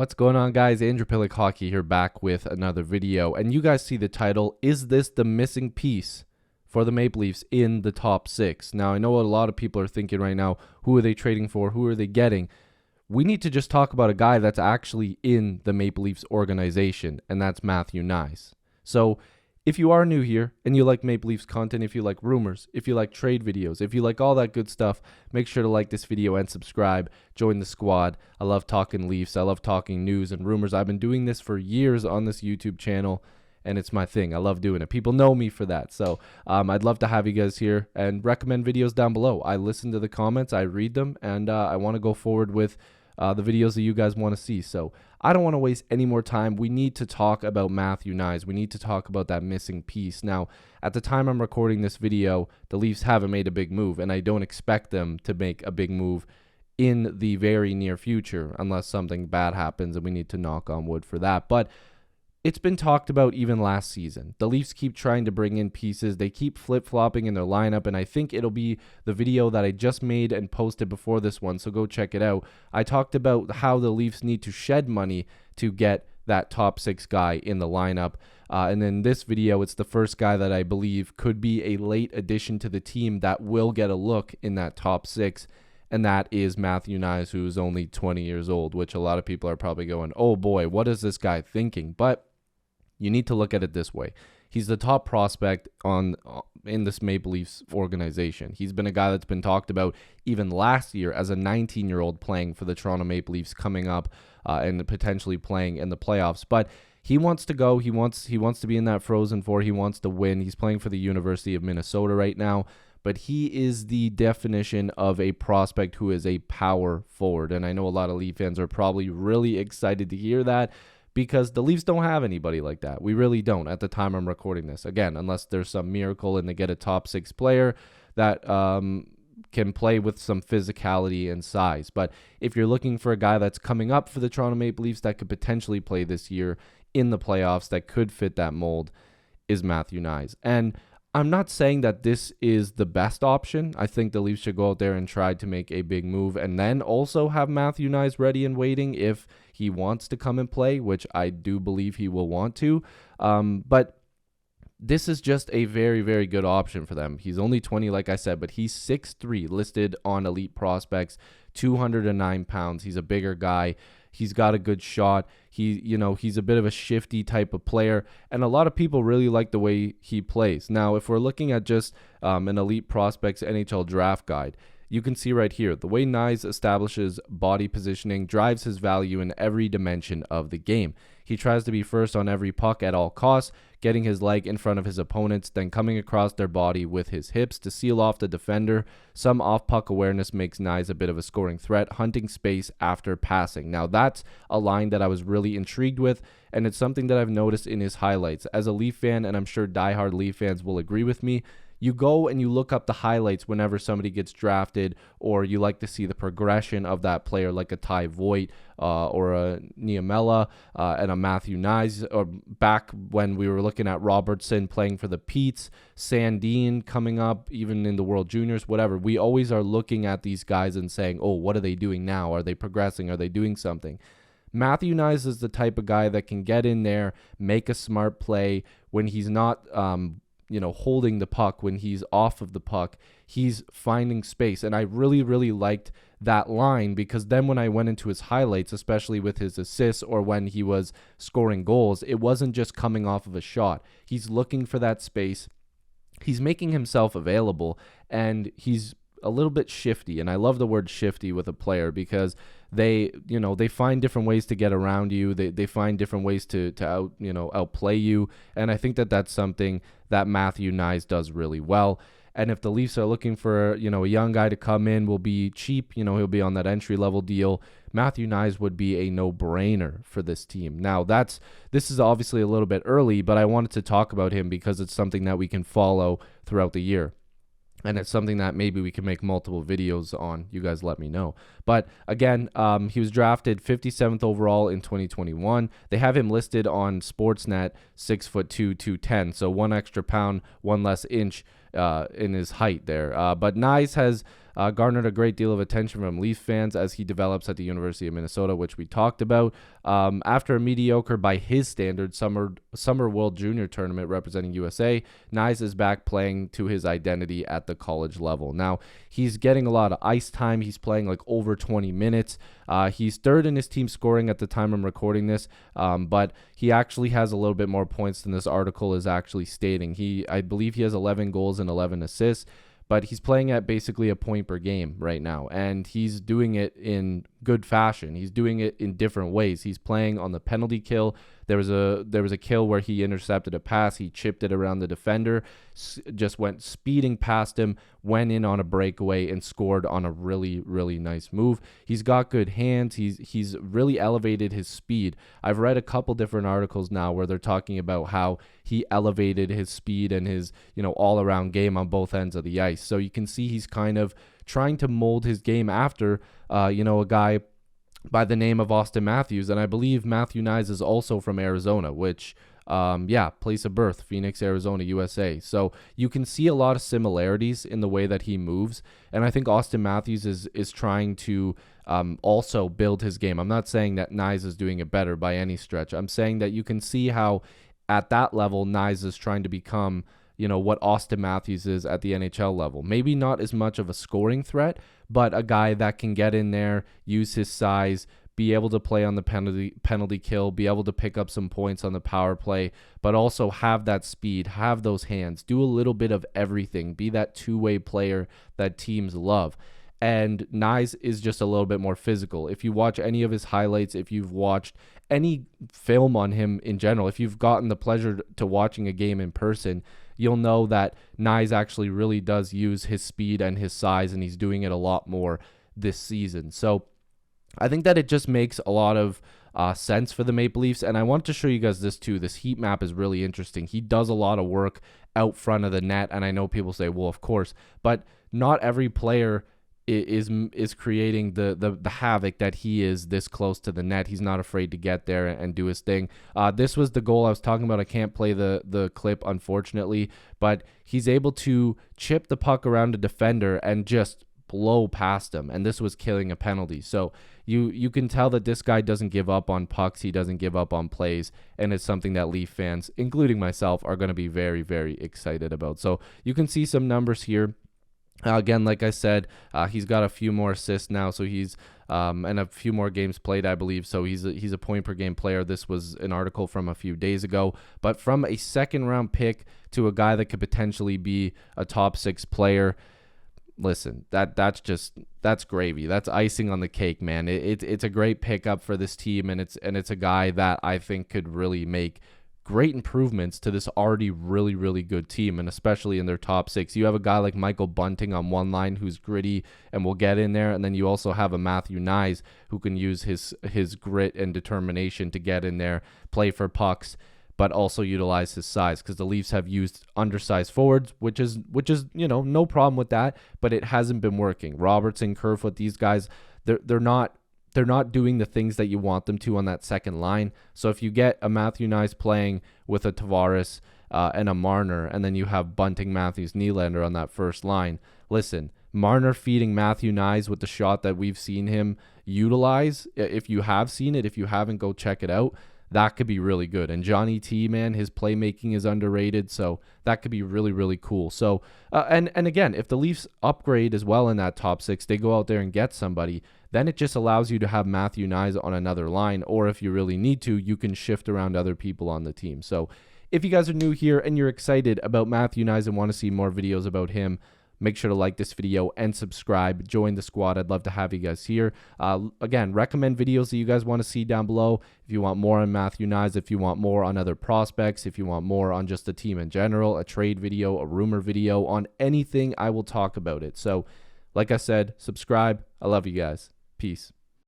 What's going on, guys? Andrew Piluk Hockey here, back with another video. And you guys see the title, is this the missing piece for the Maple Leafs in the top six? Now, I know a lot of people are thinking right now, who are they trading for? Who are they getting? We need to just talk about a guy that's actually in the Maple Leafs organization, and that's Matthew Knies. So if you are new here and you like Maple Leafs content, if you like rumors, if you like trade videos, if you like all that good stuff, make sure to like this video and subscribe. Join the squad. I love talking Leafs. I love talking news and rumors. I've been doing this for years on this YouTube channel, and it's my thing. I love doing it. People know me for that. So I'd love to have you guys here and recommend videos down below. I listen to the comments. I read them, and I want to go forward with the videos that you guys want to see. So I don't want to waste any more time. We need to talk about Matthew Knies. We need to talk about that missing piece. Now, at the time I'm recording this video, the Leafs haven't made a big move, and I don't expect them to make a big move in the very near future unless something bad happens, and we need to knock on wood for that. But it's been talked about even last season. The Leafs keep trying to bring in pieces. They keep flip-flopping in their lineup, and I think it'll be the video that I just made and posted before this one, so go check it out. I talked about how the Leafs need to shed money to get that top six guy in the lineup. And in this video, it's the first guy that I believe could be a late addition to the team that will get a look in that top six, and that is Matthew Knies, who's only 20 years old, which a lot of people are probably going, oh boy, what is this guy thinking? But you need to look at it this way. He's the top prospect in this Maple Leafs organization. He's been a guy that's been talked about even last year as a 19-year-old playing for the Toronto Maple Leafs, coming up and potentially playing in the playoffs. But he wants to go. He wants to be in that Frozen Four. He wants to win. He's playing for the University of Minnesota right now. But he is the definition of a prospect who is a power forward. And I know a lot of Leaf fans are probably really excited to hear that, because the Leafs don't have anybody like that. We really don't at the time I'm recording this. Again, unless there's some miracle and they get a top six player that can play with some physicality and size. But if you're looking for a guy that's coming up for the Toronto Maple Leafs that could potentially play this year in the playoffs, that could fit that mold, is Matthew Knies. And I'm not saying that this is the best option. I think the Leafs should go out there and try to make a big move and then also have Matthew Knies ready and waiting if he wants to come and play, which I do believe he will want to. But this is just a very, very good option for them. He's only 20, like I said, but he's 6'3", listed on Elite Prospects, 209 pounds. He's a bigger guy. He's got a good shot. He's a bit of a shifty type of player, and a lot of people really like the way he plays. Now, if we're looking at just an Elite Prospects NHL draft guide, you can see right here, the way Knies establishes body positioning drives his value in every dimension of the game. He tries to be first on every puck at all costs, getting his leg in front of his opponents, then coming across their body with his hips to seal off the defender. Some off-puck awareness makes Knies a bit of a scoring threat, hunting space after passing. Now, that's a line that I was really intrigued with, and it's something that I've noticed in his highlights. As a Leaf fan, and I'm sure diehard Leaf fans will agree with me, you go and you look up the highlights whenever somebody gets drafted, or you like to see the progression of that player, like a Ty Voigt or a Niemela and a Matthew Knies, or back when we were looking at Robertson playing for the Petes, Sandin coming up, even in the World Juniors, whatever. We always are looking at these guys and saying, oh, what are they doing now? Are they progressing? Are they doing something? Matthew Knies is the type of guy that can get in there, make a smart play when he's not holding the puck. When he's off of the puck, he's finding space. And I really, really liked that line, because then when I went into his highlights, especially with his assists or when he was scoring goals, it wasn't just coming off of a shot. He's looking for that space. He's making himself available, and he's a little bit shifty. And I love the word shifty with a player, because they find different ways to get around you. They find different ways to outplay you. And I think that that's something that Matthew Knies does really well. And if the Leafs are looking for, a young guy to come in, will be cheap, he'll be on that entry-level deal, Matthew Knies would be a no-brainer for this team. Now, this is obviously a little bit early, but I wanted to talk about him because it's something that we can follow throughout the year. And it's something that maybe we can make multiple videos on. You guys let me know. But again, he was drafted 57th overall in 2021. They have him listed on Sportsnet 6'2", 210. So 1 extra pound, 1 less inch in his height there. But Knies has garnered a great deal of attention from Leafs fans as he develops at the University of Minnesota, which we talked about. After a mediocre, by his standards, Summer World Junior Tournament representing USA, Knies is back playing to his identity at the college level. Now, he's getting a lot of ice time. He's playing like over 20 minutes. He's third in his team scoring at the time I'm recording this, but he actually has a little bit more points than this article is actually stating. I believe he has 11 goals and 11 assists. But he's playing at basically a point per game right now, and he's doing it in good fashion. He's doing it in different ways. He's playing on the penalty kill. There was a kill where he intercepted a pass. He chipped it around the defender, just went speeding past him, went in on a breakaway, and scored on a really, really nice move. He's got good hands. He's really elevated his speed. I've read a couple different articles now where they're talking about how he elevated his speed and his, all-around game on both ends of the ice. So you can see he's kind of trying to mold his game after, a guy by the name of Austin Matthews. And I believe Matthew Knies is also from Arizona, which, place of birth, Phoenix, Arizona, USA. So you can see a lot of similarities in the way that he moves. And I think Austin Matthews is trying to also build his game. I'm not saying that Knies is doing it better by any stretch. I'm saying that you can see how at that level, Knies is trying to become what Austin Matthews is at the NHL level. Maybe not as much of a scoring threat, but a guy that can get in there, use his size, be able to play on the penalty kill, be able to pick up some points on the power play, but also have that speed, have those hands, do a little bit of everything, be that two-way player that teams love. And Knies is just a little bit more physical. If you watch any of his highlights, if you've watched any film on him in general, if you've gotten the pleasure to watching a game in person, you'll know that Knies actually really does use his speed and his size, and he's doing it a lot more this season. So I think that it just makes a lot of sense for the Maple Leafs, and I want to show you guys this too. This heat map is really interesting. He does a lot of work out front of the net, and I know people say, well, of course, but not every player is creating the havoc that he is this close to the net. He's not afraid to get there and do his thing. This was the goal I was talking about. I can't play the clip, unfortunately, but he's able to chip the puck around a defender and just blow past him, and this was killing a penalty. So you can tell that this guy doesn't give up on pucks. He doesn't give up on plays, and it's something that Leaf fans, including myself, are going to be very, very excited about. So you can see some numbers here. Again, like I said, he's got a few more assists now, so he's and a few more games played, I believe. So he's a point per game player. This was an article from a few days ago, but from a second round pick to a guy that could potentially be a top 6 player. Listen, that's gravy. That's icing on the cake, man. It's a great pickup for this team, and it's a guy that I think could really make great improvements to this already really, really good team, and especially in their top 6. You have a guy like Michael Bunting on one line who's gritty and will get in there, and then you also have a Matthew Knies who can use his grit and determination to get in there, play for pucks, but also utilize his size, because the Leafs have used undersized forwards, which is no problem with that, but it hasn't been working. Robertson, Kerfoot, these guys, they're not doing the things that you want them to on that second line. So if you get a Matthew Knies playing with a Tavares and a Marner, and then you have Bunting, Matthews, Nylander on that first line, listen, Marner feeding Matthew Knies with the shot that we've seen him utilize. If you have seen it, if you haven't, go check it out. That could be really good. And Johnny T, man, his playmaking is underrated, so that could be really, really cool. So, and again, if the Leafs upgrade as well in that top 6, they go out there and get somebody, then it just allows you to have Matthew Knies on another line, or if you really need to, you can shift around other people on the team. So if you guys are new here and you're excited about Matthew Knies and want to see more videos about him, make sure to like this video and subscribe. Join the squad. I'd love to have you guys here. Again, recommend videos that you guys want to see down below. If you want more on Matthew Knies, if you want more on other prospects, if you want more on just the team in general, a trade video, a rumor video, on anything, I will talk about it. So, like I said, subscribe. I love you guys. Peace.